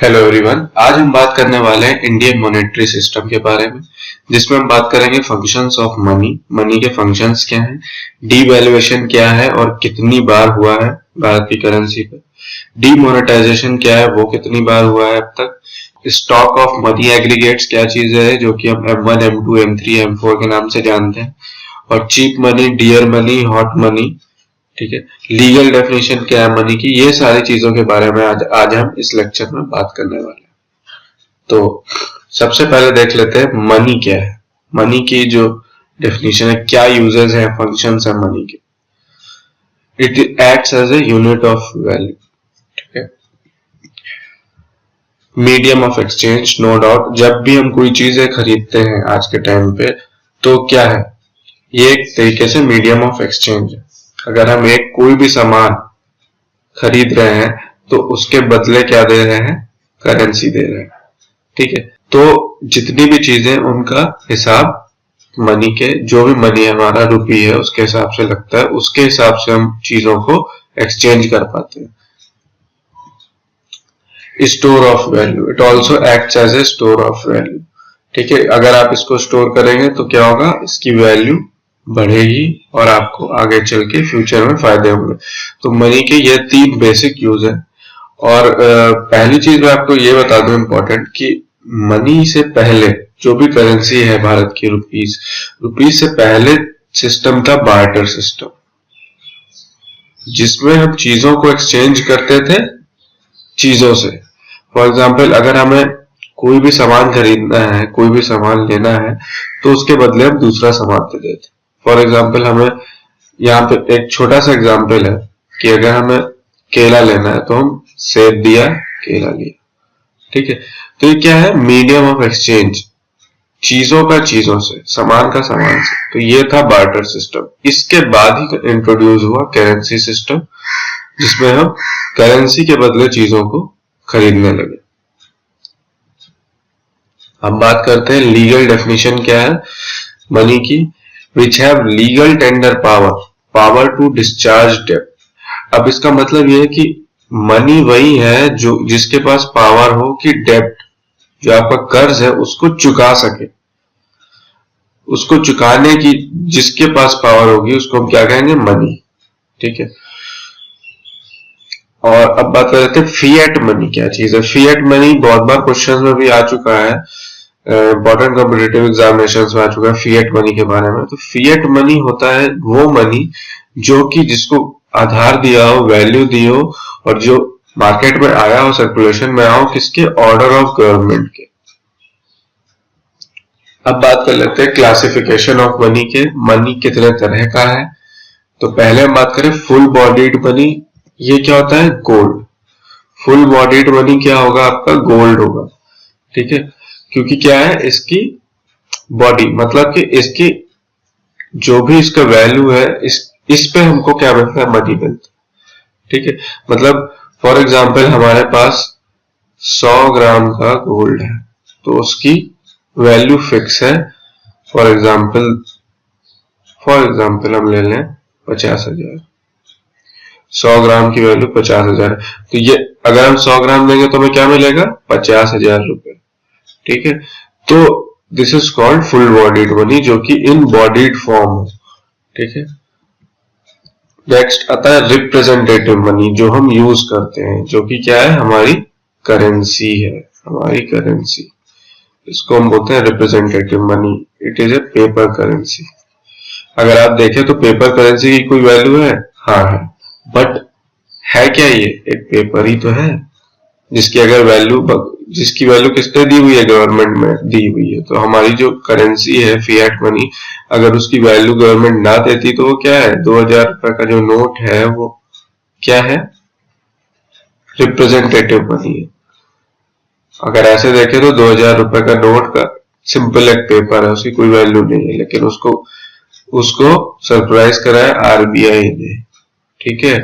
Hello everyone, आज हम बात करने वाले हैं इंडियन मॉनेटरी सिस्टम के बारे में, जिसमें हम बात करेंगे फंक्शंस ऑफ मनी। मनी के फंक्शंस क्या हैं, डीवैल्यूएशन क्या है और कितनी बार हुआ है भारत की करेंसी पे, डीमोनेटाइजेशन क्या है, वो कितनी बार हुआ है अब तक, स्टॉक ऑफ मनी एग्रीगेट्स क्या चीज है जो कि हम M1, M2, M3, M4 के नाम से जानते हैं, और cheap money, dear money, hot money. ठीक है, लीगल डेफिनेशन क्या है मनी की, ये सारी चीजों के बारे में आज हम इस लेक्चर में बात करने वाले हैं। तो सबसे पहले देख लेते हैं मनी क्या है। मनी की जो डेफिनेशन है, क्या यूजेस हैं, फंक्शंस है मनी के। It acts as a unit of value, ठीक है, medium of exchange, no doubt. जब भी हम कोई चीजें खरीदते हैं आज के टाइम पे, तो क्या है, ये एक तरीके से मीडियम ऑफ एक्सचेंज है। अगर हम एक कोई भी सामान खरीद रहे हैं तो उसके बदले क्या दे रहे हैं, करेंसी दे रहे हैं। ठीक है, तो जितनी भी चीजें उनका हिसाब मनी के, जो भी मनी हमारा रुपी है उसके हिसाब से लगता है, उसके हिसाब से हम चीजों को एक्सचेंज कर पाते हैं। Store of value, it also acts as a store of value. ठीक है, अगर आप इसको स्टोर करेंगे तो क्या होगा, इसकी वैल्यू बढ़ेगी और आपको आगे चल के फ्यूचर में फायदे होंगे। तो मनी के ये तीन बेसिक यूज है। और पहली चीज मैं आपको ये बता दूं इम्पोर्टेंट, कि मनी से पहले जो भी करेंसी है भारत की, रुपीज से पहले सिस्टम था बार्टर सिस्टम, जिसमें हम चीजों को एक्सचेंज करते थे चीजों से। फॉर एग्जाम्पल, अगर हमें कोई भी सामान खरीदना है, कोई भी सामान लेना है, तो उसके बदले हम दूसरा सामान दे देते। फॉर एग्जाम्पल, हमें यहाँ पे एक छोटा सा एग्जाम्पल है कि अगर हमें केला लेना है तो हम सेब दिया, केला लिया। ठीक है, तो ये क्या है, मीडियम ऑफ एक्सचेंज, चीजों का चीजों से, सामान का सामान से। तो ये था बार्टर सिस्टम। इसके बाद ही इंट्रोड्यूस हुआ करेंसी सिस्टम, जिसमें हम करेंसी के बदले चीजों को खरीदने लगे। हम बात करते हैं लीगल डेफिनेशन क्या है मनी की, which have legal tender power to discharge debt। अब इसका मतलब यह है कि मनी वही है जो जिसके पास पावर हो कि डेब्ट, जो आपका कर्ज है, उसको चुका सके। उसको चुकाने की जिसके पास पावर होगी उसको हम क्या कहेंगे, मनी। ठीक है, और अब बात कर लेते हैं फिएट मनी क्या चीज है। फिएट मनी बहुत बार क्वेश्चंस में भी आ चुका है, इंपॉर्टेंट कॉम्पिटिटिव एग्जामिनेशंस में आ चुका है फिएट मनी के बारे में। तो फिएट मनी होता है वो मनी जो कि जिसको आधार दिया हो, वैल्यू दी हो, और जो मार्केट में आया हो, सर्कुलेशन में आया हो, किसके, ऑर्डर ऑफ गवर्नमेंट के। अब बात कर लेते हैं क्लासिफिकेशन ऑफ मनी के, मनी कितने तरह का है। तो पहले हम बात करें फुल बॉडीड मनी। ये क्या होता है, गोल्ड। फुल बॉडीड मनी क्या होगा, आपका गोल्ड होगा। ठीक है, क्योंकि क्या है, इसकी बॉडी, मतलब कि इसकी जो भी इसका वैल्यू है, इस पे हमको क्या मिलता है, मनी मिलता है। ठीक है, मतलब फॉर एग्जांपल हमारे पास 100 ग्राम का गोल्ड है, तो उसकी वैल्यू फिक्स है। फॉर एग्जांपल हम ले लें 50,000। 100 ग्राम की वैल्यू 50,000 है, तो ये अगर हम 100 ग्राम लेंगे तो हमें क्या मिलेगा, 50,000 रुपए। ठीक है, तो this is called full bodied money, जो कि इन बॉडीड फॉर्म है। ठीक है, नेक्स्ट आता है रिप्रेजेंटेटिव मनी, जो हम यूज करते हैं, जो कि क्या है, हमारी करेंसी है, हमारी करेंसी। इसको हम बोलते हैं representative money. It is a paper currency. अगर आप देखें तो पेपर करेंसी की कोई वैल्यू है, हाँ है, बट है क्या, ये एक पेपर ही तो है, जिसकी अगर जिसकी वैल्यू किसने दी हुई है, गवर्नमेंट में दी हुई है। तो हमारी जो करेंसी है फिएट मनी, अगर उसकी वैल्यू गवर्नमेंट ना देती तो वो क्या है, 2000 रुपए का जो नोट है वो क्या है, रिप्रेजेंटेटिव मनी है। अगर ऐसे देखें तो 2000 रुपए का नोट का सिंपल एक पेपर है, उसकी कोई वैल्यू नहीं है, लेकिन उसको सरप्राइज करा है आरबीआई ने। ठीक है,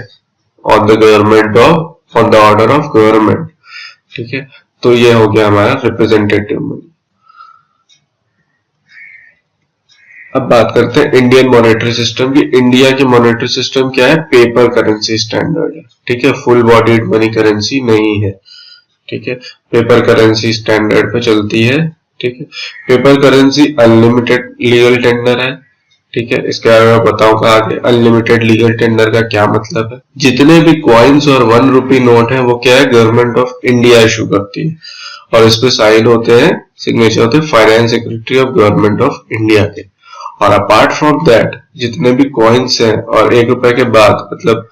on the order of government. ठीक है, तो ये हो गया हमारा रिप्रेजेंटेटिव मनी। अब बात करते हैं इंडियन मॉनेटरी सिस्टम की। इंडिया की मॉनेटरी सिस्टम क्या है, पेपर करेंसी स्टैंडर्ड है। ठीक है, फुल बॉडीड मनी करेंसी नहीं है। ठीक है, पेपर करेंसी स्टैंडर्ड पे चलती है। ठीक है, paper currency unlimited legal tender है। ठीक है, इसके बारे में बताऊंगा आगे। अनलिमिटेड लीगल टेंडर का क्या मतलब है। जितने भी कॉइन्स और 1 रुपी नोट है वो क्या है, गवर्नमेंट ऑफ इंडिया इशू करती है और इस पे साइन होते हैं, सिग्नेचर होते हैं finance secretary of government of India के। और अपार्ट फ्रॉम दैट जितने भी कॉइन्स हैं और 1 रुपए के बाद मतलब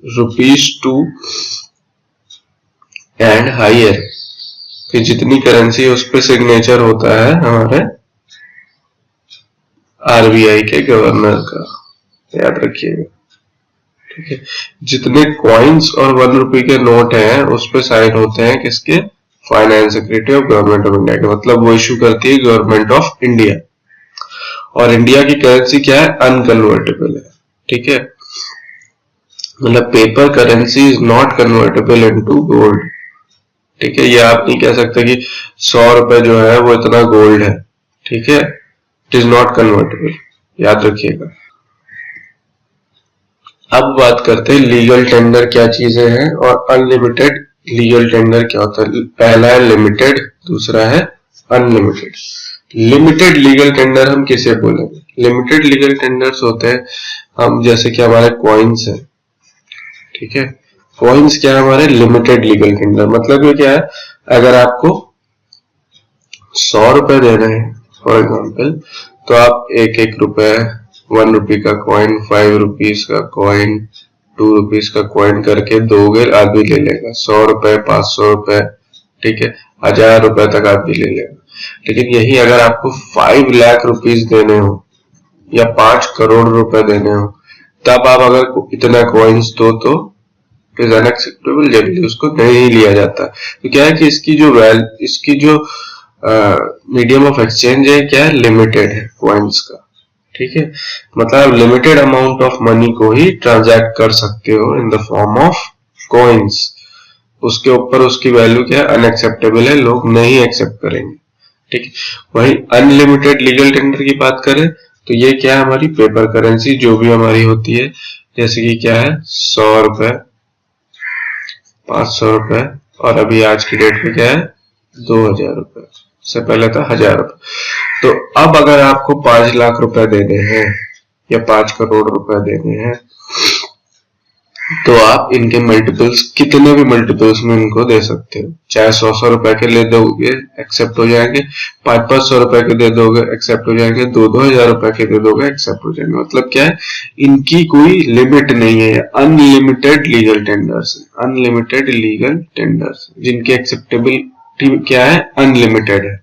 ₹2 एंड हायर की जितनी करेंसी है उस पर सिग्नेचर होता है हमारे आरबीआई के गवर्नर का, याद रखिएगा। ठीक है, जितने कॉइन्स और 1 रुपए के नोट हैं उस पर साइन होते हैं किसके, finance secretary of government of India के, मतलब वो इशू करती है गवर्नमेंट ऑफ इंडिया। और इंडिया की करेंसी क्या है, अनकन्वर्टेबल है। ठीक है, मतलब paper currency is not convertible into gold. ठीक है, ये आप नहीं कह सकते कि 100 रुपए जो है वो इतना गोल्ड है। ठीक है, इट इज नॉट कन्वर्टेबल, याद रखिएगा। अब बात करते हैं लीगल टेंडर क्या चीजें हैं और अनलिमिटेड लीगल टेंडर क्या होता है। पहला है लिमिटेड, दूसरा है अनलिमिटेड। लिमिटेड लीगल टेंडर हम किसे बोलेंगे, लिमिटेड लीगल टेंडर्स होते हैं हम जैसे कि हमारे कॉइन्स है। ठीक है, कॉइन्स क्या है हमारे लिमिटेड लीगल टेंडर, मतलब ये क्या है, अगर आपको 100 रुपए देने हैं फॉर एग्जाम्पल, तो आप 1-1 रुपए, 1 रुपी का कॉइन, 5 रुपीज का कॉइन, 2 रुपीज का कॉइन करके दोगे, आदमी ले लेगा। 100 रुपए, 500 रुपए, ठीक है, 1000 रुपए तक आदमी ले लेगा। लेकिन यही अगर आपको 5 लाख रुपीज देने हो या 5 करोड़ रुपए देने हो, तब आप अगर इतना कॉइन्स दो तो इट इज अनएक्सेप्टेबल, जनरली उसको नहीं लिया जाता। तो क्या है कि इसकी जो मीडियम ऑफ एक्सचेंज है क्या है, लिमिटेड है कॉइन्स का। ठीक है, मतलब लिमिटेड अमाउंट ऑफ मनी को ही ट्रांजैक्ट कर सकते हो in the form of coins. उसके ऊपर उसकी वैल्यू क्या है, अनएक्सेप्टेबल है, लोग नहीं एक्सेप्ट करेंगे। ठीक है, वही अनलिमिटेड लीगल टेंडर की बात करें तो ये क्या है, हमारी पेपर करेंसी जो भी हमारी होती है, जैसे कि क्या है 100 रुपए, 500 रुपए और अभी आज की डेट में क्या है 2000 रुपए, से पहले था 1000 रुपए। तो अब अगर आपको 5 लाख रुपए देने हैं या 5 करोड़ रुपए देने हैं तो आप इनके मल्टीपल्स, कितने भी मल्टीपल्स में इनको दे सकते हो। चाहे 100 रुपए के ले दोगे एक्सेप्ट हो जाएंगे, 500 रुपए के दे दोगे एक्सेप्ट हो जाएंगे, 2-2000 रुपए के दे दोगे एक्सेप्ट हो जाएंगे। मतलब क्या है, इनकी कोई लिमिट नहीं है। Unlimited legal tenders, unlimited legal tenders जिनकी एक्सेप्टेबिलिटी क्या है, अनलिमिटेड है।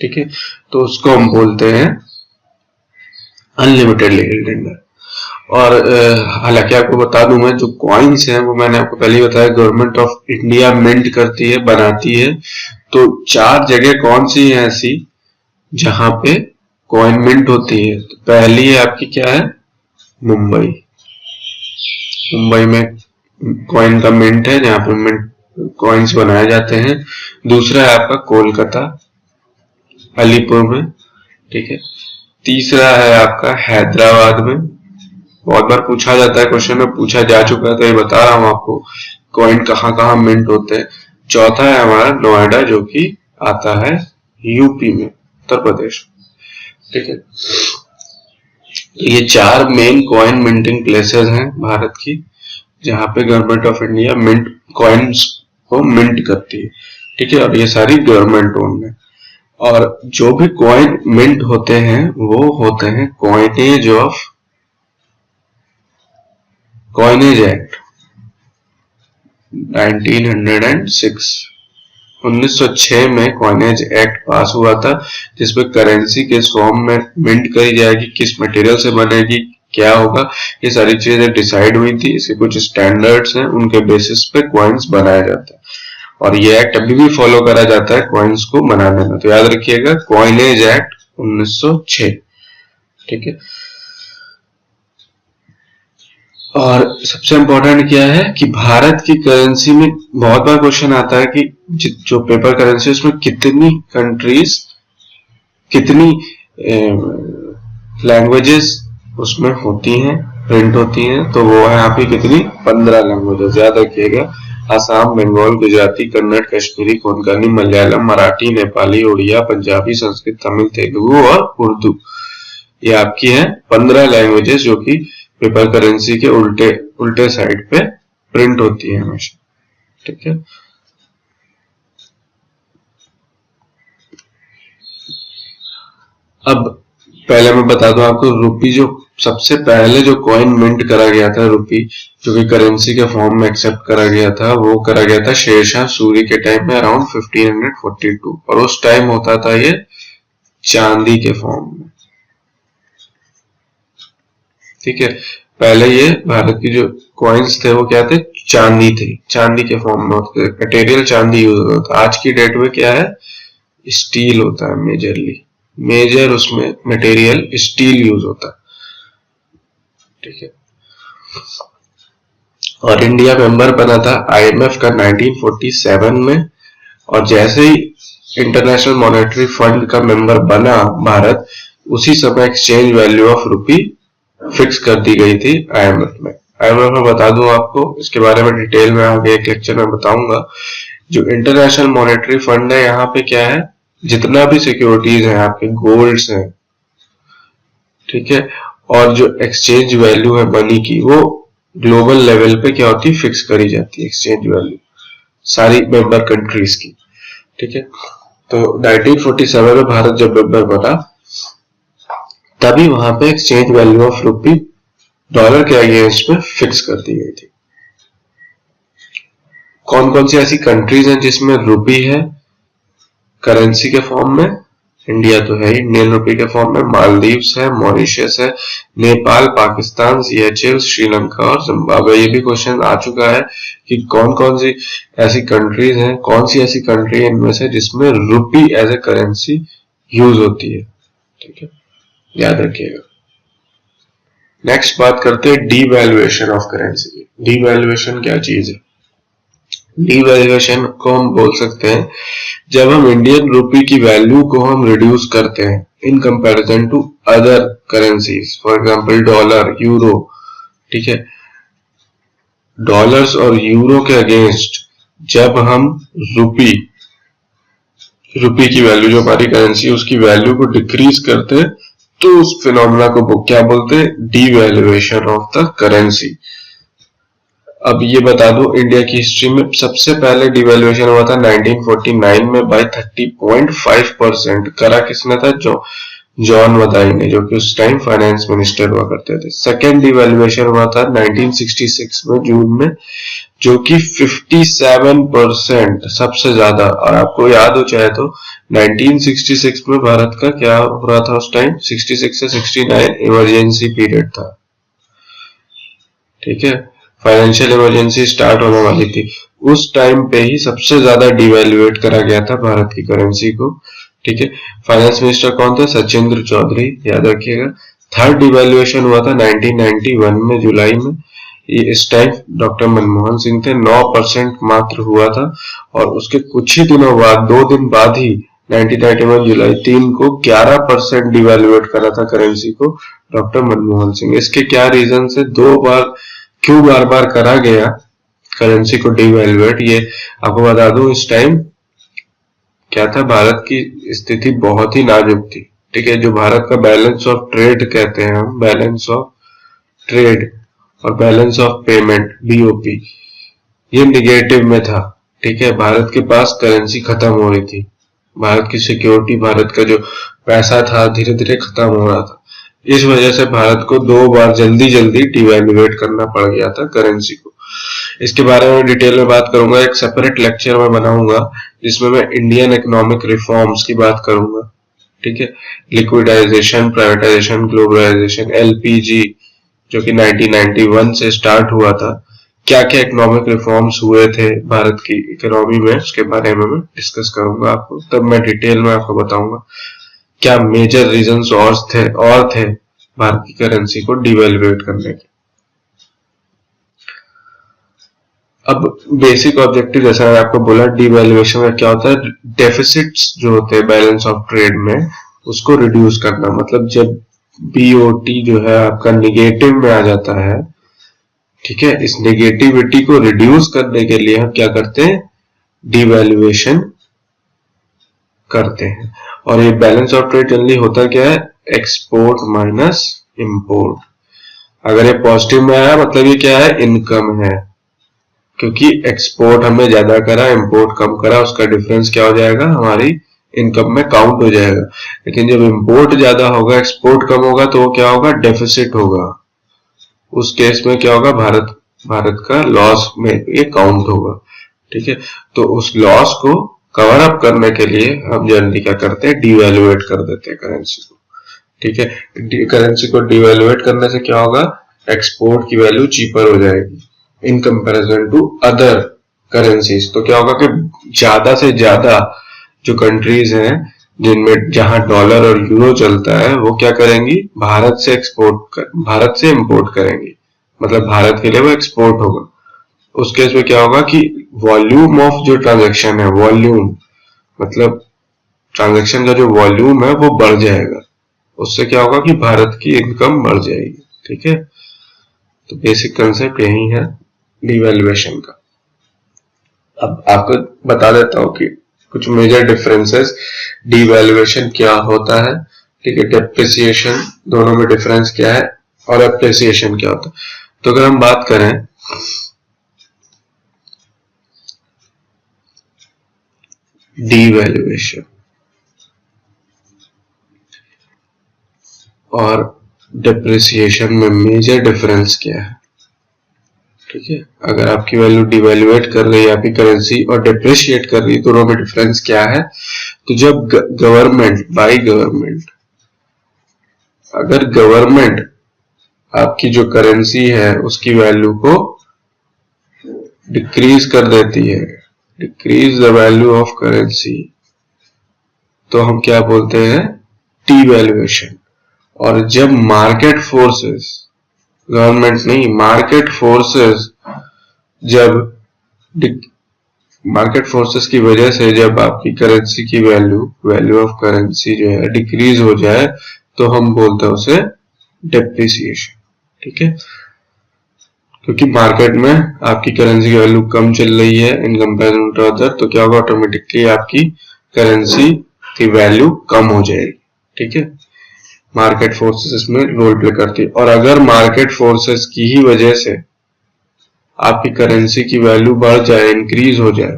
ठीक है, तो उसको हम बोलते हैं अनलिमिटेड लीगल टेंडर। और हालांकि आपको बता दूं मैं, जो कॉइन्स हैं वो मैंने आपको पहले ही बताया गवर्नमेंट ऑफ इंडिया मिंट करती है, बनाती है। तो 4 जगह कौन सी है ऐसी जहां पे कॉइन मिंट होती है। तो पहली है आपकी क्या है, मुंबई। मुंबई में कॉइन का मिंट है जहां पे मिंट कॉइन्स बनाए जाते हैं। दूसरा है आपका कोलकाता, अलीपुर में। ठीक है, तीसरा है आपका हैदराबाद में। बहुत बार पूछा जाता है, क्वेश्चन में पूछा जा चुका है तो ये बता रहा हूं आपको कॉइन कहां कहां मिंट होते हैं। चौथा है हमारा नोएडा जो कि आता है यूपी में, उत्तर प्रदेश। ठीक है, ये 4 मेन कॉइन मिंटिंग प्लेसेस हैं भारत की जहां पे government of India mint coins को मिंट करती है। ठीक है, और ये सारी गवर्नमेंट ओन है। और जो भी कॉइन मिंट होते हैं वो होते हैं कॉइनेज एक्ट 1906। 1906 में कॉइनेज एक्ट पास हुआ था जिसमें करेंसी किस फॉर्म में मिंट करी जाएगी, किस मटेरियल से बनेगी, क्या होगा, ये सारी चीजें डिसाइड हुई थी। इसके कुछ स्टैंडर्ड्स हैं, उनके बेसिस पे कॉइन्स बनाया जाता है और ये एक्ट अभी भी फॉलो करा जाता है कॉइन्स को बनाने में। तो याद रखिएगा कॉइनेज एक्ट 1906। ठीक है, और सबसे इंपॉर्टेंट क्या है कि भारत की करेंसी में बहुत बार क्वेश्चन आता है कि जो पेपर करेंसी उसमें कितनी कंट्रीज, कितनी लैंग्वेजेस उसमें होती हैं, प्रिंट होती हैं। तो वो है यहाँ पे कितनी, 15 लैंग्वेजेस। याद रखिएगा आसाम, बंगाल, गुजराती, कन्नड़, कश्मीरी, कोंकणी, मलयालम, मराठी, नेपाली, उड़िया, पंजाबी, संस्कृत, तमिल, तेलुगु और उर्दू। ये आपकी है 15 लैंग्वेजेस जो कि पेपर करेंसी के उल्टे साइड पे प्रिंट होती है हमेशा। ठीक है, अब पहले मैं बता दूं आपको, रुपी जो सबसे पहले जो कॉइन मिंट करा गया था, रुपी जो कि करेंसी के फॉर्म में एक्सेप्ट करा गया था, वो करा गया था शेरशाह सूरी के टाइम में अराउंड 1542, और उस टाइम होता था ये चांदी के फॉर्म में। ठीक है, पहले ये भारत की जो कॉइन्स थे वो क्या थे, चांदी थे, चांदी के फॉर्म में होते थे, मटेरियल चांदी यूज होता था। आज की डेट में क्या है, स्टील होता है मेजर उसमें मटेरियल स्टील यूज होता है। ठीक है, और इंडिया मेंबर बना था आईएमएफ का 1947 में, और जैसे ही इंटरनेशनल मॉनेटरी फंड का मेंबर बना भारत, उसी समय exchange value of rupee fix कर दी गई थी आईएमएफ में। आईएमएफ में बता दूं आपको, इसके बारे में डिटेल में आगे एक लेक्चर में बताऊंगा। जो इंटरनेशनल मॉनेटरी फंड है, यहाँ पे क्या है, जितना भी सिक्योरिटीज है आपके, गोल्ड्स है, ठीक है, और जो एक्सचेंज वैल्यू है मनी की, वो ग्लोबल लेवल पे क्या होती है, फिक्स करी जाती है एक्सचेंज वैल्यू सारी मेंबर कंट्रीज की। ठीक है, तो 1947 में भारत जब मेंबर बना, तभी वहां पे exchange value of rupee dollar के अगेंस्ट में फिक्स कर दी गई थी। कौन कौन सी ऐसी कंट्रीज हैं जिसमें रुपी है करेंसी के फॉर्म में? इंडिया तो है, इंडियन रुपी के फॉर्म में मालदीव्स है, मॉरिशस है, नेपाल, पाकिस्तान, सीएचएल, श्रीलंका और जिम्बाब्वे। ये भी क्वेश्चन आ चुका है कि कौन कौन सी ऐसी कंट्रीज हैं, कौन सी ऐसी कंट्री इनमें से जिसमें रुपी एज ए करेंसी यूज होती है। ठीक है, याद रखिएगा। नेक्स्ट बात करते हैं डीवैल्यूएशन ऑफ करेंसी की। डीवैल्यूएशन क्या चीज है? डीवैल्यूएशन को हम बोल सकते हैं जब हम इंडियन रुपी की वैल्यू को हम रिड्यूस करते हैं in comparison to other currencies, for example dollar, euro. ठीक है, डॉलर्स और यूरो के अगेंस्ट जब हम रुपी की वैल्यू, जो हमारी करेंसी है, उसकी वैल्यू को डिक्रीज करते हैं, तो उस फिनोमेना को क्या बोलते हैं? Devaluation of the currency. अब ये बता दो, इंडिया की हिस्ट्री में सबसे पहले डिवैल्यूएशन हुआ था 1949 में बाय 30.5%। करा किसने था? जॉन मदाई ने, जो कि उस टाइम फाइनेंस मिनिस्टर हुआ करते थे। सेकेंड डिवैल्यूएशन हुआ था 1966 में जून में, जो कि 57%, सबसे ज्यादा। और आपको याद हो चाहे तो 1966 में भारत का क्या हो रहा था उस टाइम? 66 से 69 इमरजेंसी पीरियड था। ठीक है, फाइनेंशियल इमरजेंसी स्टार्ट होने वाली थी। उस टाइम पे ही सबसे ज्यादा डिवैल्यूएट करा गया था भारत की करेंसी को। ठीक है, फाइनेंस मिनिस्टर कौन थे? सचिंद्र चौधरी, याद रखिएगा। थर्ड डिवैल्यूएशन हुआ था 1991 में, जुलाई में। इस टाइम डॉक्टर मनमोहन सिंह थे, 9% मात्र हुआ था। और उसके कुछ ही दिनों बाद, 2 दिन बाद ही 1991 जुलाई 3 को 11% डिवैल्यूएट करा था करेंसी को डॉक्टर मनमोहन सिंह। इसके क्या रीजन है? 2 बार क्यों बार बार करा गया करेंसी को डिवैल्यूएट, ये आपको बता दूं। इस टाइम क्या था, भारत की स्थिति बहुत ही नाजुक थी। ठीक है, जो भारत का बैलेंस ऑफ ट्रेड कहते हैं हम, बैलेंस ऑफ ट्रेड और बैलेंस ऑफ पेमेंट, बीओपी, ये निगेटिव में था। ठीक है, भारत के पास करेंसी खत्म हो रही थी, भारत की सिक्योरिटी, भारत का जो पैसा था धीरे धीरे खत्म हो रहा था। इस वजह से भारत को 2 बार जल्दी डिवैल्यूएट करना पड़ गया था करेंसी को। इसके बारे में डिटेल में बात करूंगा, एक सेपरेट लेक्चर में बनाऊंगा जिसमें मैं इंडियन इकोनॉमिक रिफॉर्म्स की बात करूंगा। ठीक है, लिक्विडाइजेशन, प्राइवेटाइजेशन, ग्लोबलाइजेशन, एलपीजी जो कि 1991 से स्टार्ट हुआ था, क्या क्या इकोनॉमिक रिफॉर्म्स हुए थे भारत की इकोनॉमी में, उसके बारे में मैं डिस्कस करूंगा आपको। तब मैं डिटेल में आपको बताऊंगा क्या मेजर रीजंस और थे भारत की करेंसी को डिवैल्यूएट करने के। अब बेसिक ऑब्जेक्टिव, जैसा मैंने आपको बोला, डिवैल्यूएशन में क्या होता है? डेफिसिट्स जो होते हैं बैलेंस ऑफ ट्रेड में, उसको रिड्यूस करना। मतलब जब बीओटी जो है आपका निगेटिव में आ जाता है, ठीक है, इस नेगेटिविटी को रिड्यूस करने के लिए हम क्या करते हैं, डिवैल्यूएशन करते हैं। और ये बैलेंस ऑफ ट्रेड जनरली होता क्या है, एक्सपोर्ट माइनस इंपोर्ट। अगर ये पॉजिटिव में आया मतलब ये क्या है, इनकम है, क्योंकि एक्सपोर्ट हमने ज्यादा करा, इंपोर्ट कम करा, उसका डिफरेंस क्या हो जाएगा, हमारी इनकम में काउंट हो जाएगा। लेकिन जब इंपोर्ट ज्यादा होगा, एक्सपोर्ट कम होगा, तो वो क्या होगा, डेफिसिट होगा। उस केस में क्या होगा, भारत का लॉस में ये काउंट होगा। ठीक है, तो उस लॉस को कवर अप करने के लिए हम जनरली क्या करते हैं, डिवैल्यूएट कर देते हैं करेंसी को। ठीक है, करेंसी को डिवैल्यूएट करने से क्या होगा, एक्सपोर्ट की वैल्यू चीपर हो जाएगी in comparison to other currencies. तो क्या होगा कि ज्यादा से ज्यादा जो कंट्रीज हैं जिनमें जहां डॉलर और यूरो चलता है, वो क्या करेंगी, भारत से इंपोर्ट करेंगी, मतलब भारत के लिए वो एक्सपोर्ट होगा। उस केस में क्या होगा कि वॉल्यूम ऑफ जो ट्रांजैक्शन है, वॉल्यूम मतलब ट्रांजैक्शन का जो वॉल्यूम है वो बढ़ जाएगा। उससे क्या होगा कि भारत की इनकम बढ़ जाएगी। ठीक है, तो बेसिक कंसेप्ट यही है डिवैल्यूएशन का। अब आपको बता देता हूं कि कुछ मेजर डिफरेंसेस डिवैल्यूएशन क्या होता है। ठीक है, डेप्रिसिएशन, दोनों में डिफरेंस क्या है, और एप्रिसिएशन क्या होता है। तो अगर हम बात करें डिवैल्यूएशन और डेप्रिसिएशन में मेजर डिफरेंस क्या है। ठीक है, अगर आपकी वैल्यू डिवैल्यूएट कर रही है आपकी करेंसी और डिप्रिशिएट कर रही है, दोनों में डिफरेंस क्या है। तो जब गवर्नमेंट अगर गवर्नमेंट आपकी जो करेंसी है उसकी वैल्यू को डिक्रीज कर देती है, decrease the value of currency, तो हम क्या बोलते हैं, डिवैल्यूएशन। और जब मार्केट फोर्सेस, गवर्नमेंट नहीं, मार्केट फोर्सेस की वजह से जब आपकी करेंसी की वैल्यू ऑफ करेंसी जो है डिक्रीज हो जाए, तो हम बोलते हैं उसे डेप्रिसिएशन। ठीक है, क्योंकि मार्केट में आपकी करेंसी की वैल्यू कम चल रही है इन कंपेरिजन टू अदर, तो क्या होगा, ऑटोमेटिकली आपकी करेंसी की वैल्यू कम हो जाएगी। ठीक है, मार्केट फोर्सेस इसमें रोल प्ले करती है। और अगर मार्केट फोर्सेस की ही वजह से आपकी करेंसी की वैल्यू बढ़ जाए, इंक्रीज हो जाए,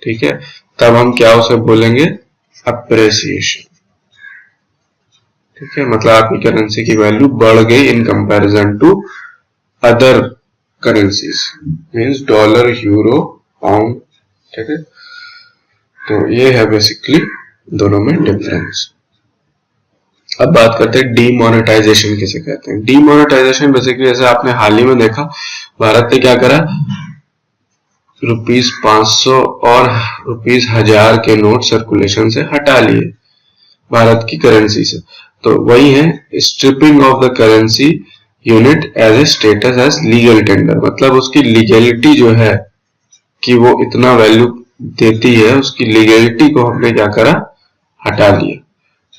ठीक है, तब हम क्या उसे बोलेंगे, अप्रिसिएशन। ठीक है, मतलब आपकी करेंसी की वैल्यू बढ़ गई in comparison to other currencies, means dollar, euro, pound. ठीक है, तो ये है बेसिकली दोनों में डिफरेंस। अब बात करते हैं डीमोनेटाइजेशन किसे कहते हैं। डीमोनेटाइजेशन बेसिकली जैसे आपने हाल ही में देखा, भारत ने क्या करा, ₹500 और ₹1000 के नोट सर्कुलेशन से हटा लिए भारत की करेंसी से। तो वही है stripping of the currency unit as a status as legal tender, मतलब उसकी लीगलिटी जो है कि वो इतना वैल्यू देती है, उसकी लीगलिटी को हमने क्या करा, हटा लिया।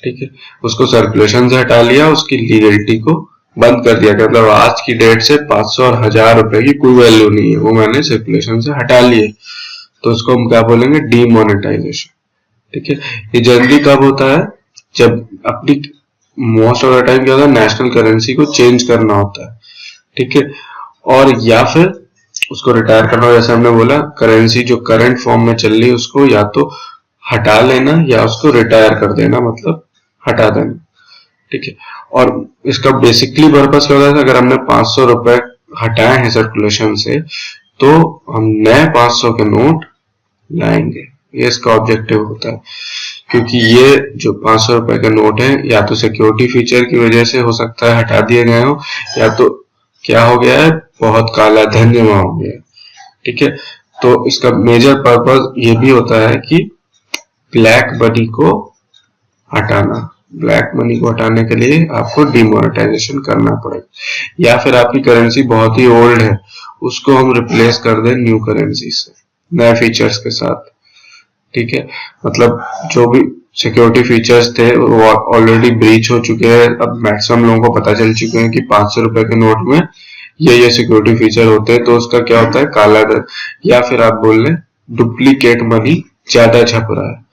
ठीक है, उसको सर्कुलेशन से हटा लिया, उसकी लीगलिटी को बंद कर दिया। मतलब आज की डेट से 500 और 1000 रुपए की कोई वैल्यू नहीं है, वो मैंने सर्कुलेशन से हटा लिए, तो उसको हम क्या बोलेंगे, डीमोनेटाइजेशन। ठीक है, ये जनरली कब होता है, जब अपनी मोस्ट ऑफ द टाइम क्या होता है, नेशनल करेंसी को चेंज करना होता है। ठीक है, और या फिर उसको रिटायर करना, जैसे हमने बोला करेंसी जो करंट फॉर्म में चल रही है उसको या तो हटा लेना या उसको रिटायर कर देना, मतलब हटा देना। ठीक है, और इसका बेसिकली पर्पस क्या होता है, अगर हमने 500 रुपए हटाए हैं सर्कुलेशन से, तो हम नए 500 के नोट लाएंगे, ये इसका ऑब्जेक्टिव होता है। क्योंकि ये जो 500 रुपए के नोट है, या तो सिक्योरिटी फीचर की वजह से हो सकता है हटा दिए गए हो, या तो क्या हो गया है, बहुत काला धन जमा हो गया। ठीक है, तो इसका मेजर पर्पस ये भी होता है कि ब्लैक मनी को हटाना। ब्लैक मनी को हटाने के लिए आपको डिमोनेटाइजेशन करना पड़ेगा, या फिर आपकी करेंसी बहुत ही ओल्ड है, उसको हम रिप्लेस कर दें न्यू करेंसी से, नए फीचर्स के साथ। ठीक है, मतलब जो भी सिक्योरिटी फीचर्स थे वो ऑलरेडी ब्रीच हो चुके हैं। अब मैक्सिमम लोगों को पता चल चुके हैं कि 500 रुपए के नोट में ये सिक्योरिटी फीचर होते हैं, तो उसका क्या होता है, काला धन, या फिर आप बोल लें डुप्लीकेट मनी ज्यादा छप रहा है,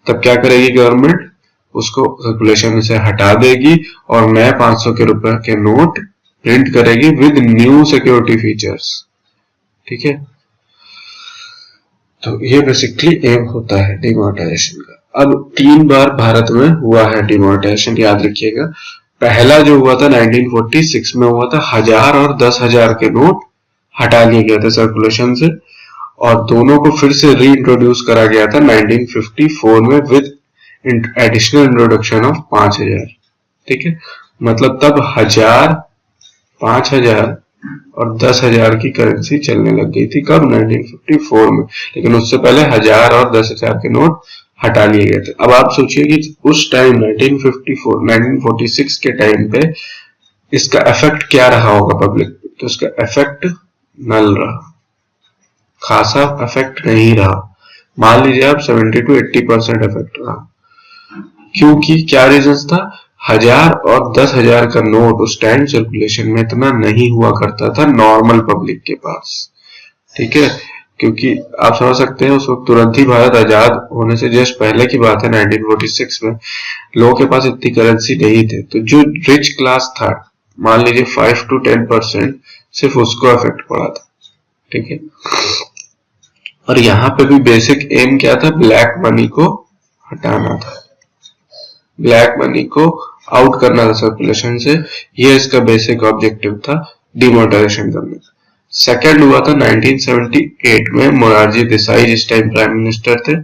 तब क्या करेगी गवर्नमेंट, उसको सर्कुलेशन से हटा देगी और नए 500 के रुपए के नोट प्रिंट करेगी विद न्यू सिक्योरिटी फीचर्स। ठीक है, तो ये बेसिकली एम होता है डिमोनेटाइजेशन का। अब 3 बार भारत में हुआ है डिमोनेटाइजेशन, याद रखिएगा। पहला जो हुआ था 1946 में हुआ था, 1000 और 10,000 के नोट हटा लिए गए थे सर्कुलेशन से, और दोनों को फिर से री इंट्रोड्यूस करा गया था 1954 में विद एडिशनल इंट्रोडक्शन ऑफ 5,000। ठीक है, मतलब तब 1000, 5,000 और 10,000 की करेंसी चलने लग गई थी। कब? 1954 में। लेकिन उससे पहले 1000 और 10,000 के नोट हटा लिए गए थे। अब आप सोचिए कि उस टाइम 1946 के टाइम पे इसका इफेक्ट क्या रहा होगा पब्लिक पे, तो इसका इफेक्ट नल रहा, खासा इफेक्ट नहीं रहा। मान लीजिए आप 70 to 80% इफेक्ट रहा। क्योंकि क्या रीजन था, 1000 और 10,000 का नोट उस टाइम सर्कुलेशन में इतना नहीं हुआ करता था नॉर्मल पब्लिक के पास। ठीक है, क्योंकि आप समझ सकते हैं उस वक्त तुरंत ही भारत आजाद होने से जस्ट पहले की बात है, 1946 में लोगों के पास इतनी करेंसी नहीं थे। तो जो रिच क्लास था, मान लीजिए 5 to 10%, सिर्फ उसको इफेक्ट पड़ा था। ठीक है, और यहाँ पे भी बेसिक एम क्या था, ब्लैक मनी को हटाना था, ब्लैक मनी को आउट करना था सर्कुलेशन से। ये इसका बेसिक ऑब्जेक्टिव था डिमोनेटाइजेशन करने का। सेकेंड हुआ था 1978 में, मोरारजी देसाई जिस टाइम प्राइम मिनिस्टर थे,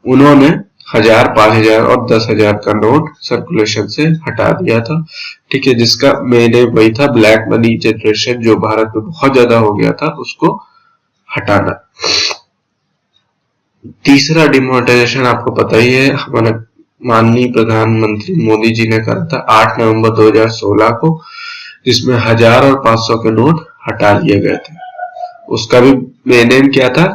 उन्होंने 1000, 5,000 और 10,000 का नोट सर्कुलेशन से हटा दिया था। ठीक है, जिसका मेन एम वही था, ब्लैक मनी जनरेशन जो भारत में बहुत ज्यादा हो गया था उसको हटाना। तीसरा डिमोनेटाइजेशन आपको पता ही है, हमारे माननीय प्रधानमंत्री मोदी जी ने करा था 8 नवंबर 2016 को, जिसमें 1000 और 500 के नोट हटा लिए गए थे। उसका भी मेन एम क्या था,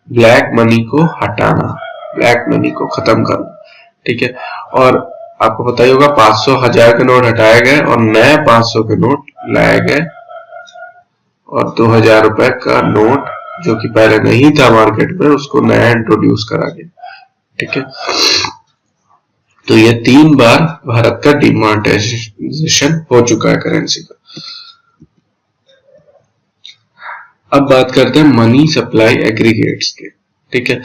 ब्लैक मनी को हटाना, ब्लैक मनी को खत्म करना। ठीक है, और आपको पता ही होगा 500, 1000 के नोट हटाए गए और नए 500 के नोट लाए गए, और 2000 रुपए का नोट जो कि पहले नहीं था मार्केट में, उसको नया इंट्रोड्यूस करा गया। ठीक है, तो ये 3 बार भारत का डिमोनेटाइजेशन हो चुका है करेंसी का। अब बात करते हैं मनी सप्लाई एग्रीगेट्स के। ठीक है,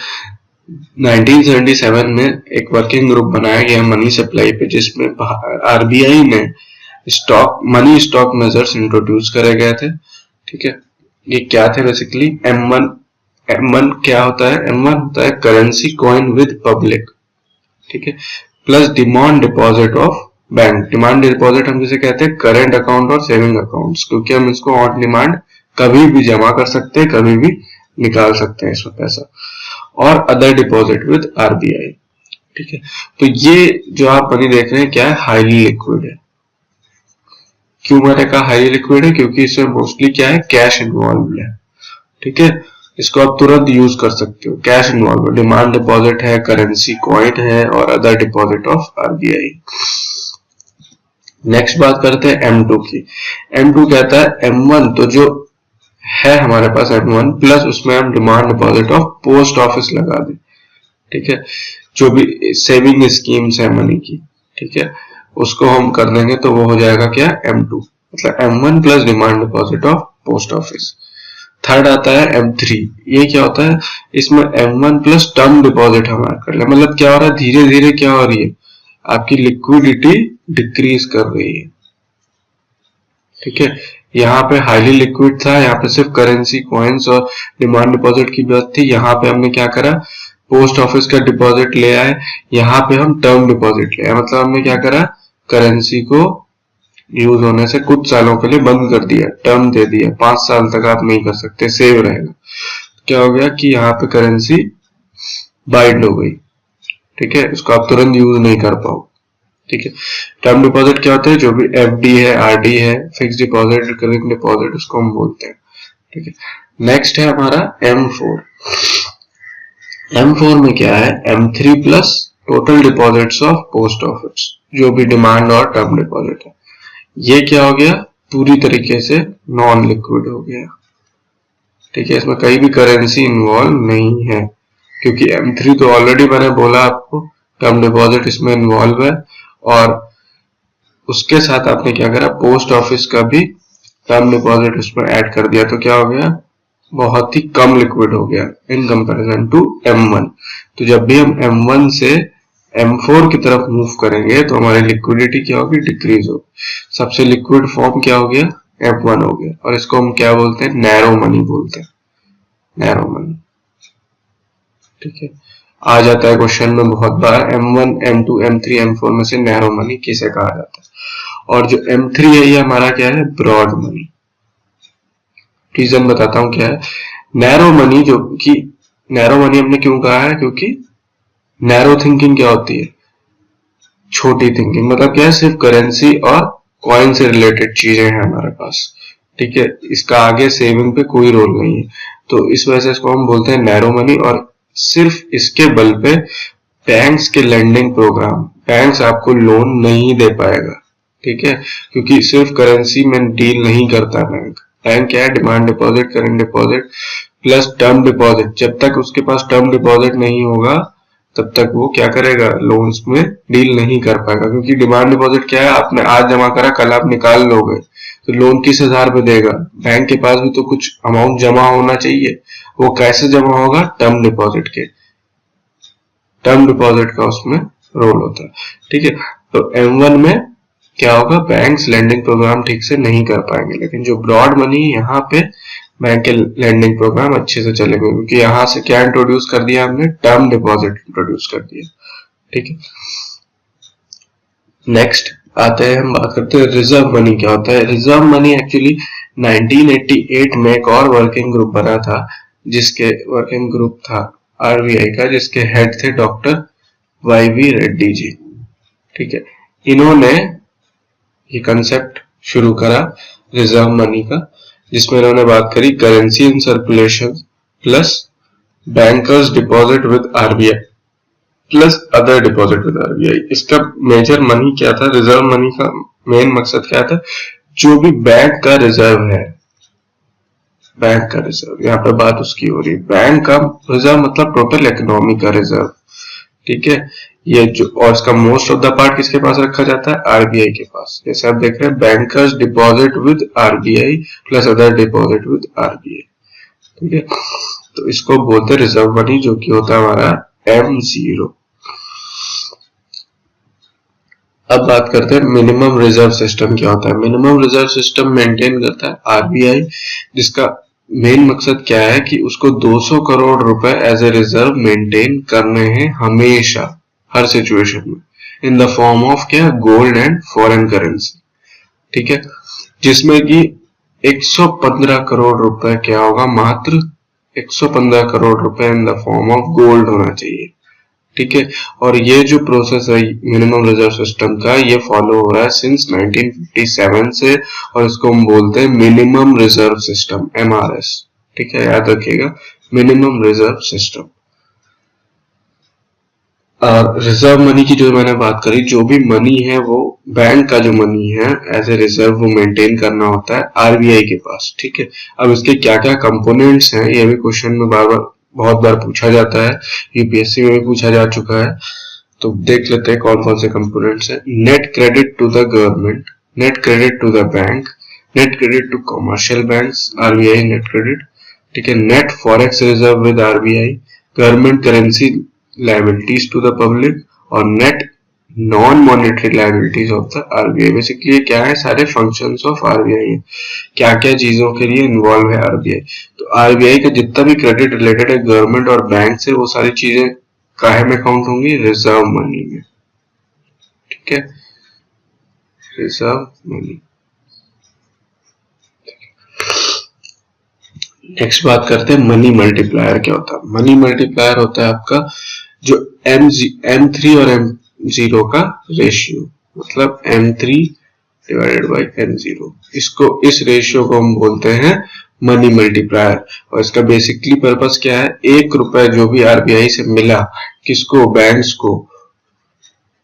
1977 में एक वर्किंग ग्रुप बनाया गया मनी सप्लाई पे, जिसमें आरबीआई ने मनी स्टॉक मेजर्स इंट्रोड्यूस करे गए थे। ठीक है, ये क्या थे बेसिकली, M1 क्या होता है, M1 होता है करेंसी कॉइन विद पब्लिक। ठीक है, plus demand deposit of bank. Demand deposit हम जिसे कहते हैं करेंट अकाउंट और सेविंग अकाउंट्स, क्योंकि हम इसको ऑन डिमांड कभी भी जमा कर सकते हैं, कभी भी निकाल सकते हैं इसमें पैसा। और अदर डिपॉजिट विद आरबीआई। ठीक है, तो ये जो आप मनी देख रहे हैं क्या है, हाईली लिक्विड है। क्यों मैंने कहा हाईली लिक्विड है, क्योंकि इसमें मोस्टली क्या है, कैश इन्वॉल्व है। ठीक है, इसको आप तुरंत यूज कर सकते हो, कैश इन्वॉल्व है, डिमांड डिपॉजिट है, करेंसी कॉइन है, और other deposit of RBI. Next बात करते हैं M2 की। M2 कहता है M1 तो जो है हमारे पास M1 प्लस उसमें हम demand deposit of post office लगा दें। ठीक है, जो भी सेविंग स्कीम्स है मनी की, ठीक है, उसको हम कर देंगे तो वो हो जाएगा क्या, M2, मतलब M1 plus demand deposit of post office. Third आता है M3। ये क्या होता है, इसमें M1 प्लस टर्म डिपॉजिट हमारा कर ले। मतलब क्या हो रहा है, धीरे धीरे क्या हो रही है, आपकी लिक्विडिटी डिक्रीज कर रही है। ठीक है, यहाँ पे हाईली लिक्विड था, यहाँ पे सिर्फ करेंसी कॉइन्स और डिमांड डिपॉजिट की बात थी। यहाँ पे हमने क्या करा, पोस्ट ऑफिस का डिपॉजिट ले आए, यहाँ पे हम टर्म डिपॉजिट ले आए। मतलब हमने क्या करा, करेंसी को यूज होने से कुछ सालों के लिए बंद कर दिया, टर्म दे दिया, 5 साल तक आप नहीं कर सकते, सेव रहेगा। क्या हो गया कि यहाँ पे करेंसी बाइंड हो गई। ठीक है, उसको आप तुरंत यूज नहीं कर पाओ। ठीक है, टर्म डिपॉजिट क्या होते हैं, जो भी एफडी है, आरडी है, फिक्स डिपॉजिट, रिकरिंग डिपॉजिट, उसको हम बोलते हैं। ठीक है, नेक्स्ट है हमारा M4। M4 में क्या है, M3 plus total deposits of post office, जो भी डिमांड और टर्म डिपॉजिट है। ये क्या हो गया, पूरी तरीके से नॉन लिक्विड हो गया। ठीक है, इसमें कहीं भी करेंसी इन्वॉल्व नहीं है, क्योंकि M3 तो ऑलरेडी मैंने बोला आपको टर्म डिपॉजिट इसमें इन्वॉल्व है, और उसके साथ आपने क्या करा, पोस्ट ऑफिस का भी टर्म डिपॉजिट उसमें ऐड कर दिया, तो क्या हो गया, बहुत ही कम लिक्विड हो गया इन कंपैरिजन टू M1। तो जब भी हम M1 से M4 की तरफ मूव करेंगे तो हमारी लिक्विडिटी क्या होगी, डिक्रीज होगी। सबसे लिक्विड फॉर्म क्या हो गया, M1 हो गया, और इसको हम क्या बोलते हैं, नैरो मनी बोलते हैं, नैरो मनी। ठीक है, आ जाता है क्वेश्चन में बहुत बार, M1, M2, M3, M4 में से नैरो मनी किसे कहा जाता है। और जो M3 है ये हमारा क्या है, ब्रॉड मनी। रीजन बताता हूं क्या है। नैरो मनी, जो कि नैरो मनी हमने क्यों कहा है, क्योंकि नैरो थिंकिंग क्या होती है, छोटी थिंकिंग, मतलब क्या है, सिर्फ करेंसी और कॉइन से रिलेटेड चीजें हैं हमारे पास। ठीक है, इसका आगे सेविंग पे कोई रोल नहीं है, तो इस वजह से इसको हम बोलते हैं नैरो मनी। और सिर्फ इसके बल पे बैंक्स के लेंडिंग प्रोग्राम, बैंक्स आपको लोन नहीं दे पाएगा। ठीक है, क्योंकि सिर्फ करेंसी में डील नहीं करता बैंक। बैंक क्या है, demand deposit, current deposit plus term deposit. जब तक उसके पास टर्म डिपॉजिट नहीं होगा तब तक वो क्या करेगा, लोन्स में डील नहीं कर पाएगा, क्योंकि डिमांड डिपॉजिट क्या है, आपने आज जमा करा कल आप निकाल लोगे, तो लोन किस आधार पे देगा, बैंक के पास भी तो कुछ अमाउंट जमा होना चाहिए। वो कैसे जमा होगा, टर्म डिपॉजिट के, टर्म डिपॉजिट का उसमें रोल होता है। ठीक है, तो M1 में क्या होगा, बैंक्स लेंडिंग प्रोग्राम ठीक से नहीं कर पाएंगे, लेकिन जो ब्रॉड मनी यहाँ पे बैंक के लेंडिंग प्रोग्राम अच्छे से चलेंगे, क्योंकि यहाँ से क्या इंट्रोड्यूस कर दिया हमने, टर्म डिपॉजिट इंट्रोड्यूस कर दिया। ठीक है, नेक्स्ट आते हैं, हम बात करते हैं रिजर्व मनी क्या होता है। रिजर्व मनी एक्चुअली 1988 में एक और वर्किंग ग्रुप बना था, जिसके वर्किंग ग्रुप था RBI का, जिसके हेड थे डॉक्टर YV रेड्डी जी। ठीक है, इन्होंने ये कंसेप्ट शुरू करा रिजर्व मनी का, जिसमें इन्होंने बात करी currency in circulation plus bankers deposit with RBI plus other deposit with RBI। इसका मेजर मनी क्या था, रिजर्व मनी का मेन मकसद क्या था, जो भी बैंक का रिजर्व है, बैंक का रिजर्व, यहाँ पे बात उसकी हो रही है, बैंक का रिजर्व मतलब टोटल इकोनॉमी का रिजर्व। ठीक है, ये जो, और इसका मोस्ट ऑफ द पार्ट किसके पास रखा जाता है, RBI के पास। जैसे आप देख रहे हैं, bankers deposit with RBI plus other deposit with RBI। ठीक है, तो इसको बोलते हैं रिजर्व मनी, जो कि होता है हमारा M0। अब बात करते हैं मिनिमम रिजर्व सिस्टम क्या होता है। मिनिमम रिजर्व सिस्टम मेंटेन करता है RBI, जिसका मेन मकसद क्या है कि उसको 200 करोड़ रुपए एज ए रिजर्व मेंटेन करने हैं हमेशा, हर सिचुएशन में, इन द फॉर्म ऑफ क्या, गोल्ड एंड फॉरेन करेंसी। ठीक है, जिसमें कि 115 करोड़ रुपए क्या होगा, मात्र 115 करोड़ रुपए in the form of gold होना चाहिए। ठीक है, और ये जो प्रोसेस है मिनिमम रिजर्व सिस्टम का, ये फॉलो हो रहा है सिंस 1957 से, और इसको हम बोलते हैं मिनिमम रिजर्व सिस्टम, MRS। ठीक है, याद रखिएगा, मिनिमम रिजर्व सिस्टम। और रिजर्व मनी की जो मैंने बात करी, जो भी मनी है वो बैंक का जो मनी है एज ए रिजर्व वो मेंटेन करना होता है RBI के पास। ठीक है, अब इसके क्या क्या कंपोनेंट्स हैं, ये भी क्वेश्चन में बहुत बार पूछा जाता है, UPSC में भी पूछा जा चुका है, तो देख लेते हैं कौन कौन से कंपोनेंट्स हैं। Net credit to the government, net credit to the bank, net credit to commercial banks, RBI net credit. ठीक है, net forex reserve with RBI, government currency liabilities to the public, और net non monetary liabilities of the RBI। Basically क्या है, सारे functions of RBI है, क्या क्या चीजों के लिए इन्वॉल्व है RBI। तो RBI का जितना भी क्रेडिट रिलेटेड है गवर्नमेंट और बैंक से, वो सारी चीजें काहे में काउंट होंगी, रिजर्व मनी में। ठीक है, रिजर्व मनी। नेक्स्ट बात करते हैं मनी मल्टीप्लायर क्या होता है। मनी मल्टीप्लायर होता है आपका जो M3 और M0 का रेशियो, मतलब M3 डिवाइडेड बाई M0। इसको, इस रेशियो को हम बोलते हैं मनी मल्टीप्लायर। और इसका बेसिकली पर्पस क्या है, 1 रुपए जो भी RBI से मिला किसको, बैंक्स को,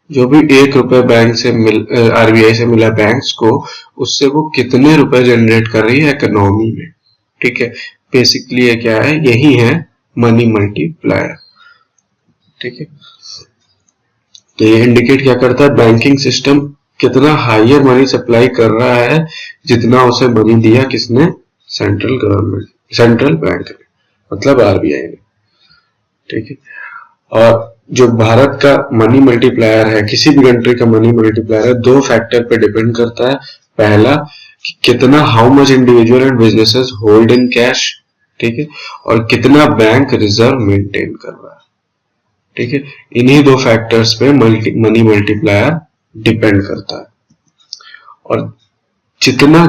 जो भी 1 रुपए बैंक से आरबीआई से मिला बैंक्स को, उससे वो कितने रुपए जनरेट कर रही है इकोनॉमी में। ठीक है, बेसिकली ये क्या है, यही है मनी मल्टीप्लायर। ठीक है, तो ये इंडिकेट क्या करता है, बैंकिंग सिस्टम कितना हायर मनी सप्लाई कर रहा है जितना उसे मनी दिया किसने, सेंट्रल गवर्नमेंट, सेंट्रल बैंक ने, मतलब आरबीआई ने। ठीक है, और जो भारत का मनी मल्टीप्लायर है, किसी भी कंट्री का मनी मल्टीप्लायर है, दो फैक्टर पे डिपेंड करता है। पहला कि कितना, how much individual and businesses hold in cash. ठीक है, और कितना बैंक रिजर्व मेंटेन कर रहा है। ठीक है, इन्हीं दो फैक्टर्स पे मनी मल्टीप्लायर डिपेंड करता है। और जितने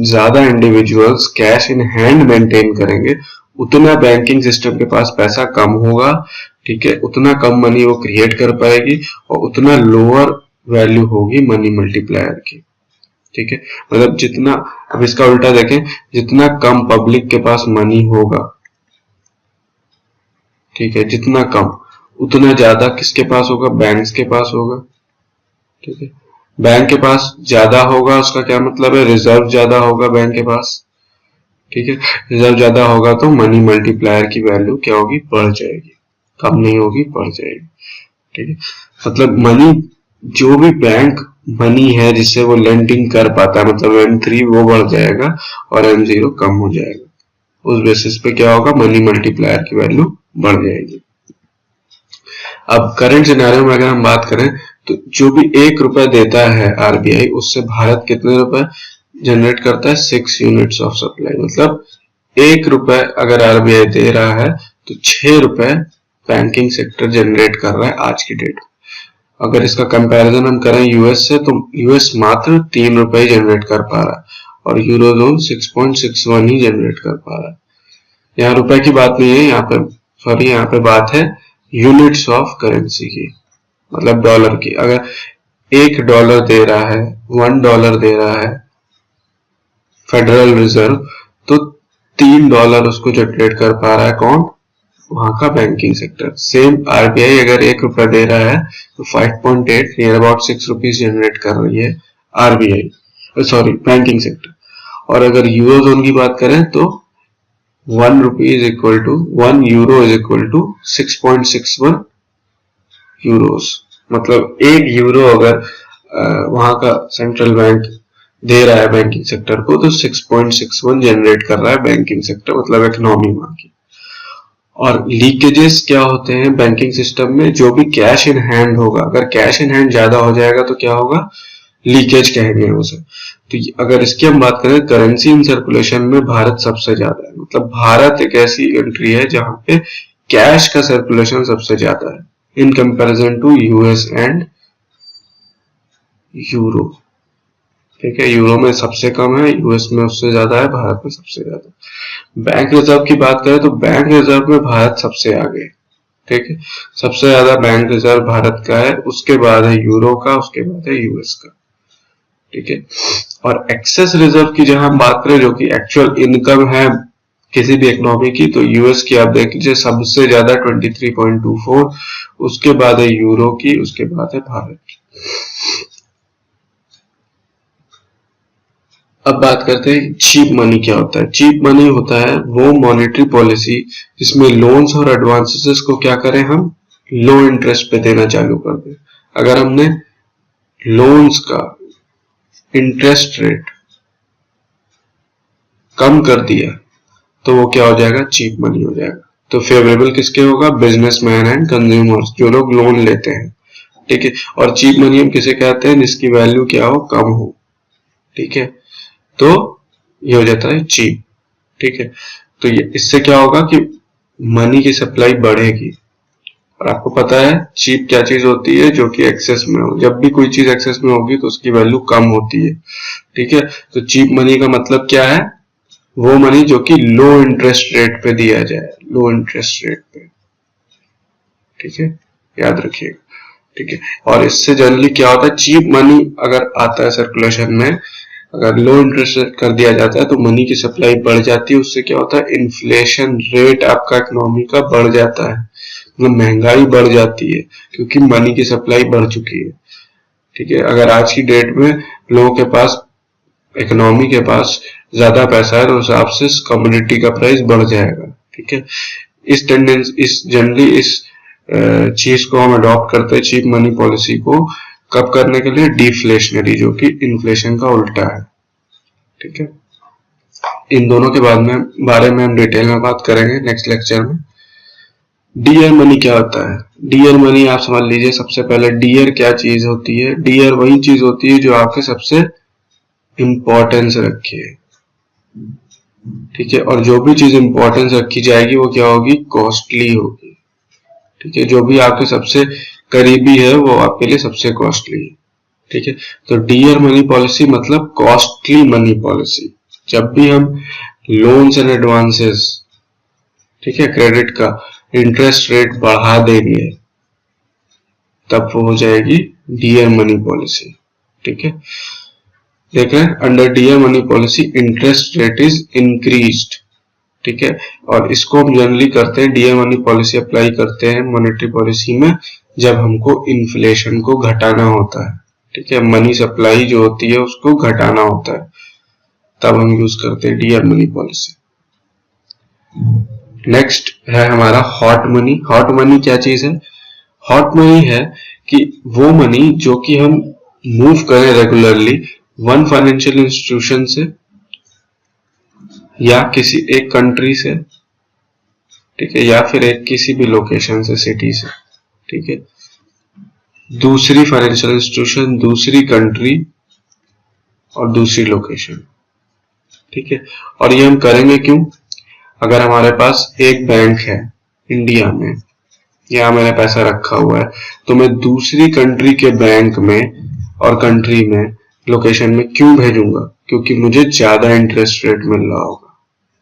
ज्यादा individuals cash in hand maintain करेंगे, उतना बैंकिंग सिस्टम के पास पैसा कम होगा। ठीक है, उतना कम मनी वो क्रिएट कर पाएगी और उतना लोअर वैल्यू होगी मनी मल्टीप्लायर की। ठीक है, मतलब जितना, अब इसका उल्टा देखें, जितना कम पब्लिक के पास मनी होगा, ठीक है, जितना कम, उतना ज्यादा किसके पास होगा, बैंक्स के पास होगा। ठीक है, बैंक के पास ज्यादा होगा, उसका क्या मतलब है, रिजर्व ज्यादा होगा बैंक के पास। ठीक है, रिजर्व ज्यादा होगा तो मनी मल्टीप्लायर की वैल्यू क्या होगी, बढ़ जाएगी, कम नहीं होगी, बढ़ जाएगी। ठीक है, मतलब मनी, जो भी बैंक मनी है जिससे वो लेंडिंग कर पाता है, मतलब M3 वो बढ़ जाएगा और M0 कम हो जाएगा। उस बेसिस पे क्या होगा, मनी मल्टीप्लायर की वैल्यू बढ़ जाएगी। अब करंट सिनेरियो में अगर हम बात करें तो जो भी 1 रुपए देता है आरबीआई, उससे भारत कितने रुपए जनरेट करता है, 6 यूनिट्स ऑफ सप्लाई। मतलब 1 रुपए अगर आरबीआई दे रहा है तो 6 रुपए बैंकिंग सेक्टर जनरेट कर रहा है आज की डेट में। अगर इसका कंपैरिजन हम करें यूएस से, तो यूएस मात्र 3 रुपए जनरेट कर पा रहा है और यूरोजोन 6.61 ही जनरेट कर पा रहा है। यहाँ रुपए की बात नहीं है, यहाँ पे सॉरी, यहाँ पे बात है यूनिट्स ऑफ करेंसी की, मतलब डॉलर की। अगर $1 दे रहा है, $1 दे रहा है फेडरल रिजर्व, तो $3 उसको जनरेट कर पा रहा है कौन, वहां का बैंकिंग सेक्टर। सेम आरबीआई अगर 1 रुपया दे रहा है तो 5.8 नियर अबाउट 6 रुपीज जनरेट कर रही है आरबीआई, सॉरी बैंकिंग सेक्टर। और अगर यूरोजोन की बात करें तो 1 rupee is equal to 1 euro is equal to 6.61 euros. मतलब 1 यूरो अगर वहां का सेंट्रल बैंक दे रहा है बैंकिंग सेक्टर को, तो 6.61 जनरेट कर रहा है बैंकिंग सेक्टर, मतलब इकोनॉमी वहां की। और लीकेजेस क्या होते हैं बैंकिंग सिस्टम में, जो भी कैश इन हैंड होगा, अगर कैश इन हैंड ज्यादा हो जाएगा तो क्या होगा, लीकेज कहेंगे उसे। तो अगर इसकी हम बात करें, करेंसी इन सर्कुलेशन में भारत सबसे ज्यादा है। मतलब भारत एक ऐसी कंट्री है जहां पे कैश का सर्कुलेशन सबसे ज्यादा है in comparison to US and euro. ठीक है, यूरो में सबसे कम है, यूएस में उससे ज्यादा है, भारत में सबसे ज्यादा। बैंक रिजर्व की बात करें तो बैंक रिजर्व में भारत सबसे आगे। ठीक है, सबसे ज्यादा बैंक रिजर्व भारत का है, उसके बाद है यूरो का, उसके बाद है यूएस का। ठीक है, और एक्सेस रिजर्व की जहां हम बात करें, जो कि एक्चुअल इनकम है किसी भी इकोनॉमी की, तो यूएस की आप देख लीजिए सबसे ज्यादा 23.24, उसके बाद है यूरो की, उसके बाद है भारत की। अब बात करते हैं चीप मनी क्या होता है। चीप मनी होता है वो मॉनेटरी पॉलिसी जिसमें लोन्स और एडवांसेस को क्या करें, हम लो इंटरेस्ट पे देना चालू कर दें। अगर हमने लोन्स का इंटरेस्ट रेट कम कर दिया तो वो क्या हो जाएगा, चीप मनी हो जाएगा। तो फेवरेबल किसके होगा, बिजनेसमैन एंड कंज्यूमर्स, जो लोग लोन लेते हैं। ठीक है, और चीप मनी हम किसे कहते हैं, जिसकी वैल्यू क्या हो, कम हो। ठीक है, तो ये हो जाता है चीप। ठीक है, तो ये इससे क्या होगा कि मनी की सप्लाई बढ़ेगी। और आपको पता है चीप क्या चीज होती है, जो कि एक्सेस में हो। जब भी कोई चीज एक्सेस में होगी तो उसकी वैल्यू कम होती है। ठीक है, तो चीप मनी का मतलब क्या है, वो मनी जो कि लो इंटरेस्ट रेट पे दिया जाए, लो इंटरेस्ट रेट पे। ठीक है, याद रखिएगा। ठीक है, और इससे जनरली क्या होता है, चीप मनी अगर आता है सर्कुलेशन में, अगर लो इंटरेस्ट रेट कर दिया जाता है तो मनी की सप्लाई बढ़ जाती है। उससे क्या होता है, इन्फ्लेशन रेट आपका इकोनॉमी का बढ़ जाता है। मतलब महंगाई बढ़ जाती है क्योंकि मनी की सप्लाई बढ़ चुकी है। ठीक है, अगर आज की डेट में लोगों के पास, इकोनॉमी के पास ज्यादा पैसा है तो उस हिसाब से कमोडिटी का प्राइस बढ़ जाएगा। ठीक है, इस जनरली इस चीज को हम अडॉप्ट करते हैं चीप मनी पॉलिसी को कब करने के लिए, डिफ्लेशनरी, जो कि इन्फ्लेशन का उल्टा है। ठीक है, इन दोनों के बारे में हम डिटेल में बात करेंगे नेक्स्ट लेक्चर में। डीयर मनी क्या होता है? डीयर मनी आप समझ लीजिए। सबसे पहले डीयर क्या चीज होती है? डीयर वही चीज होती है जो आपके सबसे इंपॉर्टेंस रखे। ठीक है, और जो भी चीज इंपॉर्टेंस रखी जाएगी वो क्या होगी? कॉस्टली होगी। ठीक है, जो भी आपके सबसे करीबी है वो आपके लिए सबसे कॉस्टली है। ठीक है, तो डीयर मनी पॉलिसी मतलब कॉस्टली मनी पॉलिसी। जब भी हम लोन्स एंड एडवांसेस, ठीक है, क्रेडिट का इंटरेस्ट रेट बढ़ा देंगे तब वो हो जाएगी डीयर मनी पॉलिसी। ठीक है, देख रहे हैं, under dear money policy interest rate is increased. ठीक है, और इसको हम जनरली करते हैं, डीयर मनी पॉलिसी अप्लाई करते हैं मॉनेटरी पॉलिसी में जब हमको इन्फ्लेशन को घटाना होता है। ठीक है, मनी सप्लाई जो होती है उसको घटाना होता है, तब हम यूज करते हैं डीयर मनी पॉलिसी। नेक्स्ट है हमारा हॉट मनी। हॉट मनी क्या चीज है? हॉट मनी है कि वो मनी जो कि हम मूव करें रेगुलरली वन फाइनेंशियल इंस्टीट्यूशन से या किसी एक कंट्री से, ठीक है, या फिर एक किसी भी लोकेशन से, सिटी से, ठीक है, दूसरी फाइनेंशियल इंस्टीट्यूशन, दूसरी कंट्री और दूसरी लोकेशन। ठीक है, और ये हम करेंगे क्यों? अगर हमारे पास एक बैंक है इंडिया में, यहाँ मैंने पैसा रखा हुआ है, तो मैं दूसरी कंट्री के बैंक में और कंट्री में, लोकेशन में क्यों भेजूंगा? क्योंकि मुझे ज्यादा इंटरेस्ट रेट मिल रहा होगा।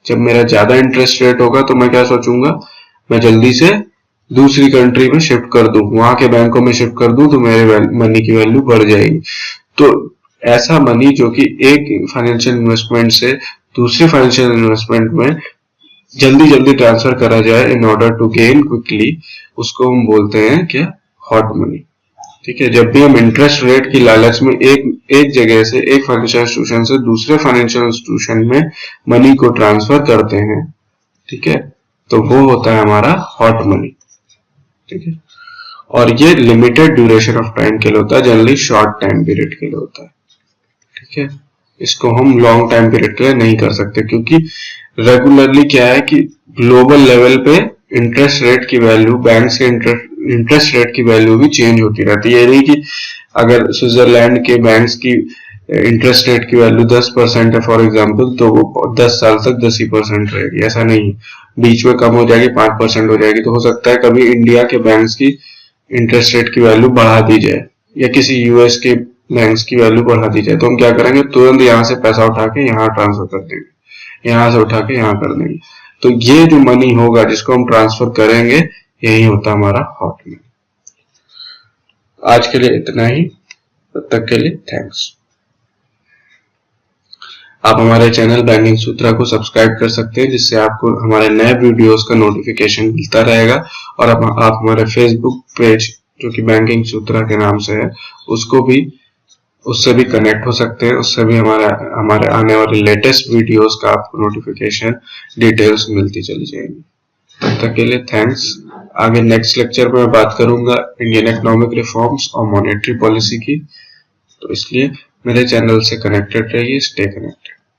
जब मेरा ज्यादा इंटरेस्ट रेट होगा तो मैं क्या सोचूंगा? मैं जल्दी से दूसरी कंट्री में शिफ्ट कर दूं, वहां के बैंकों में शिफ्ट कर दूं, तो मेरे मनी की वैल्यू बढ़ जाएगी। तो ऐसा मनी जो कि एक फाइनेंशियल इन्वेस्टमेंट से दूसरे फाइनेंशियल इन्वेस्टमेंट में जल्दी जल्दी ट्रांसफर करा जाए in order to gain quickly, उसको हम बोलते हैं क्या? Hot money. ठीक है, जब भी हम इंटरेस्ट रेट की लालच में एक जगह से, एक फाइनेंशियल इंस्टीट्यूशन से दूसरे फाइनेंशियल इंस्टीट्यूशन में मनी को ट्रांसफर करते हैं, ठीक है, तो वो होता है हमारा हॉट मनी। ठीक है, और ये लिमिटेड ड्यूरेशन ऑफ टाइम के लिए होता है, जनरली शॉर्ट टाइम पीरियड के लिए होता है। ठीक है, इसको हम लॉन्ग टाइम पीरियड के लिए नहीं कर सकते, क्योंकि रेगुलरली क्या है कि ग्लोबल लेवल पे इंटरेस्ट रेट की वैल्यू, बैंक से इंटरेस्ट रेट की वैल्यू भी चेंज होती रहती है। ये नहीं कि अगर स्विट्जरलैंड के बैंक्स की इंटरेस्ट रेट की वैल्यू 10% है फॉर एग्जांपल, तो वो 10 साल तक 10 ही % रहेगी, ऐसा नहीं। बीच में कम हो जाएगी, 5% हो जाएगी। तो हो सकता है कभी इंडिया के बैंक्स की इंटरेस्ट रेट की वैल्यू बढ़ा दी जाए या किसी यूएस के बैंक्स की वैल्यू बढ़ा दी जाए, तो हम क्या करेंगे? तुरंत यहाँ से पैसा उठा के यहाँ ट्रांसफर कर देंगे, यहाँ से उठा के यहाँ कर देंगे। तो ये जो मनी होगा जिसको हम ट्रांसफर करेंगे, यही होता है हमारा हॉट मनी। आज के लिए इतना ही, तब तक के लिए थैंक्स। आप हमारे चैनल बैंकिंग सूत्रा को सब्सक्राइब कर सकते हैं, जिससे आपको हमारे नए वीडियोस का नोटिफिकेशन मिलता रहेगा। और आप हमारे फेसबुक पेज जो कि बैंकिंग सूत्रा के नाम से है, उससे भी कनेक्ट हो सकते हैं। उससे भी हमारे आने वाले लेटेस्ट वीडियोस का आपको नोटिफिकेशन डिटेल्स मिलती चली जाएगी। तब तक के लिए थैंक्स। आगे नेक्स्ट लेक्चर में मैं बात करूंगा इंडियन इकोनॉमिक रिफॉर्म्स और मॉनेटरी पॉलिसी की, तो इसलिए मेरे चैनल से कनेक्टेड रहिए, स्टे कनेक्टेड।